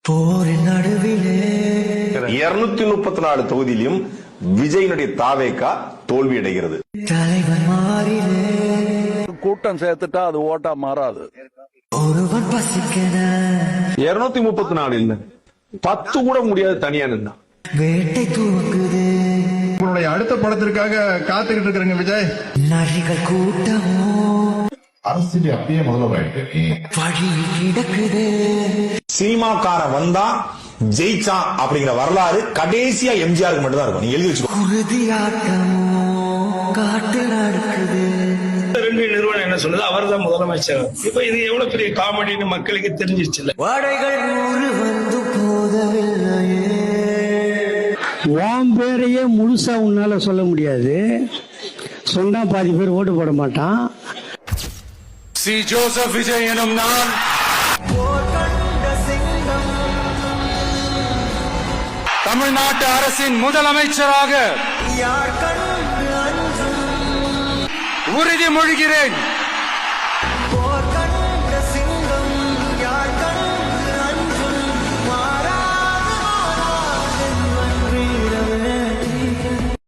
போரின் நடுவிலே 234 தொகுதியிலும் விஜயனுடைய தாவேகா தோல்வி அடைகிறது. தலைவன் மாறிலே கூட்டம் சேர்த்துட்டா அது ஓட்டா மாறாது. ஒருவன் பசிக்கன 234 இல்ல 10 கூட முடியாது தனியா நின்னா. வேட்டை தூங்குது உங்களுடைய அடுத்த படத்திற்காக காத்துக்கிட்டு இருக்கிறேங்க விஜய். நரிகள் கூட்டமோ அரசியல் அப்படியே முதல்ல வழி கிடக்குது. சினிமாக்கார வந்தா ஜெயிச்சான் அப்படிங்கிற வரலாறு கடைசியா எம்ஜிஆருக்கு மட்டும் தான் இருக்கும். நீங்க எழுதி வச்சுக்கோ. குருதி ஆட்டமோ காட்டு நடக்குது. ரெண்டு நிறுவனம் என்ன சொல்லுது, அவர் தான் முதலமைச்சர். இப்ப இது எவ்வளவு பெரிய காமெடின்னு மக்களுக்கு தெரிஞ்சிருச்சு இல்ல. வாடைகள் 100 வந்து போதவில்லையே. உன் பேரையே முழுசா உன்னால சொல்ல முடியாது. சொன்னா பாதி பேர் ஓட்டு போட மாட்டான். சி ஜோசப் விஜய் எனும் நான் தமிழ்நாட்டு அரசின் முதலமைச்சராக உறுதிமொழிகிறேன்.